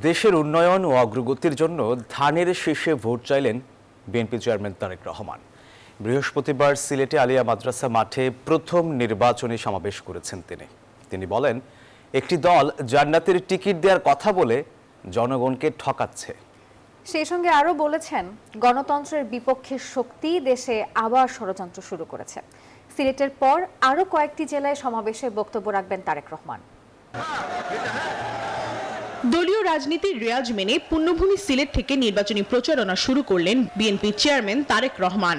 দেশের উন্নয়ন ও অগ্রগতির জন্য ধানের শীষে ভোট চাইলেন বিএনপি চেয়ারম্যান তারেক রহমান। বৃহস্পতিবার সিলেটে আলিয়া মাদ্রাসা মাঠে প্রথম নির্বাচনী সমাবেশ করেছেন তিনি বলেন, একটি দল জান্নাতের টিকিট দেওয়ার কথা বলে জনগণকে ঠকাচ্ছে। সেই সঙ্গে আরও বলেছেন, গণতন্ত্রের বিপক্ষে শক্তি দেশে আবার ষড়যন্ত্র শুরু করেছে। সিলেটের পর আরও কয়েকটি জেলায় সমাবেশে বক্তব্য রাখবেন তারেক রহমান। দলীয় রাজনীতির রেওয়াজ মেনে পুণ্যভূমি সিলেট থেকে নির্বাচনী প্রচারণা শুরু করলেন বিএনপি চেয়ারম্যান তারেক রহমান।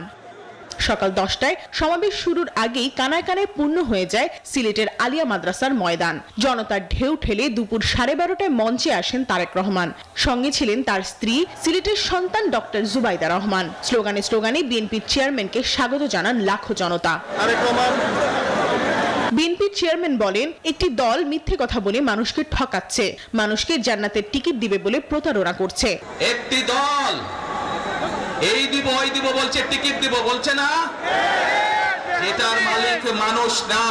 সকাল 10টায় সমাবেশ শুরুর আগেই কানায় কানায় পূর্ণ হয়ে যায় সিলেটের আলিয়া মাদ্রাসার ময়দান। জনতার ঢেউ ঠেলে দুপুর 12:30টায় মঞ্চে আসেন তারেক রহমান। সঙ্গে ছিলেন তার স্ত্রী, সিলেটের সন্তান ডক্টর জুবাইদা রহমান। স্লোগানে স্লোগানে বিএনপি চেয়ারম্যানকে স্বাগত জানান লাখো জনতা। বিএনপি চেয়ারম্যান বলেন, একটি দল মিথ্যে কথা বলে মানুষকে ঠকাচ্ছে, মানুষকে জান্নাতের টিকিট দিবে বলে প্রতারণা করছে। একটি দল এই দিব ওই দিব বলছে, টিকিট দিব বলছে না, এটার মালিক মানুষ না।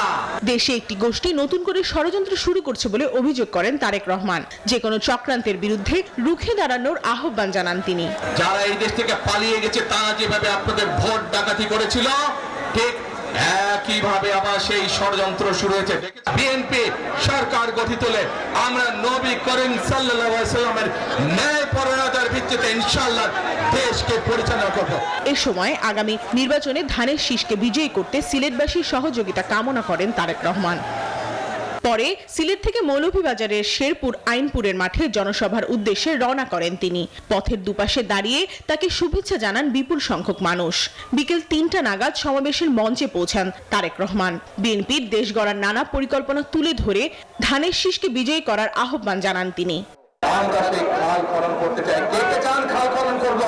দেশে একটি গোষ্ঠী নতুন করে ষড়যন্ত্র শুরু করছে বলে অভিযোগ করেন তারেক রহমান। যে কোনো চক্রান্তের বিরুদ্ধে রুখে দাঁড়ানোর আহ্বান জানান তিনি। যারা এই দেশ থেকে পালিয়ে গেছে, তারা যেভাবে আপনাদের ভোট ডাকাতি করেছিল, ঠিক একইভাবে আবার সেই ষড়যন্ত্র শুরু হয়েছে। বিএনপি সরকার গঠিত হলে আমরা নবী করিম সাল্লাল্লাহু আলাইহি ওয়াসাল্লামের ন্যায়পরায়ণতার ভিত্তিতে ইনশাআল্লাহ দেশকে পরিচালনা করব। এ সময় আগামী নির্বাচনে ধানের শীষকে বিজয়ী করতে সিলেটবাসীর সহযোগিতা কামনা করেন তারেক রহমান। পরে সিলেট থেকে মৌলভীবাজারের শেরপুর আইনপুরের মাঠে জনসভার উদ্দেশ্যে রওনা করেন তিনি। পথের দুপাশে দাঁড়িয়ে তাকে শুভেচ্ছা জানান বিপুল সংখ্যক মানুষ। বিকেল 3টা নাগাদ সমাবেশের মঞ্চে পৌঁছান তারেক রহমান। বিএনপির দেশ গড়ার নানা পরিকল্পনা তুলে ধরে ধানের শীষকে বিজয়ী করার আহ্বান জানান তিনি। আমরা সেই খাল খনন করতে চাই। কে কে চান খাল খনন করব?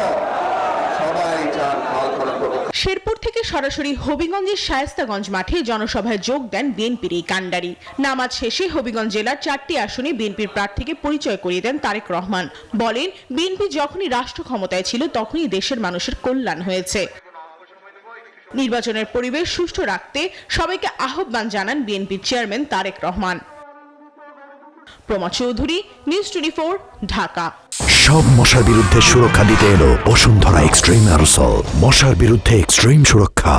সবাই চান খাল খনন করব। শেরপুর থেকে সরাসরি হবিগঞ্জের শায়েস্তাগঞ্জ মাঠে জনসভায় যোগ দেন বিএনপির এই কাণ্ডারি। নামাজ শেষে হবিগঞ্জ জেলার 4টি আসনে বিএনপির প্রার্থীকে পরিচয় করিয়ে দেন তারেক রহমান। বলেন, বিএনপি যখনই রাষ্ট্র ক্ষমতায় ছিল তখনই দেশের মানুষের কল্যাণ হয়েছে। নির্বাচনের পরিবেশ সুষ্ঠু রাখতে সবাইকে আহ্বান জানান বিএনপির চেয়ারম্যান তারেক রহমান। প্রমা চৌধুরী, নিউজ 24, ঢাকা। সব মশার বিরুদ্ধে সুরক্ষা দিতে এলো বসুন্ধরা এক্সট্রিম অ্যারোসল। মশার বিরুদ্ধে এক্সট্রিম সুরক্ষা।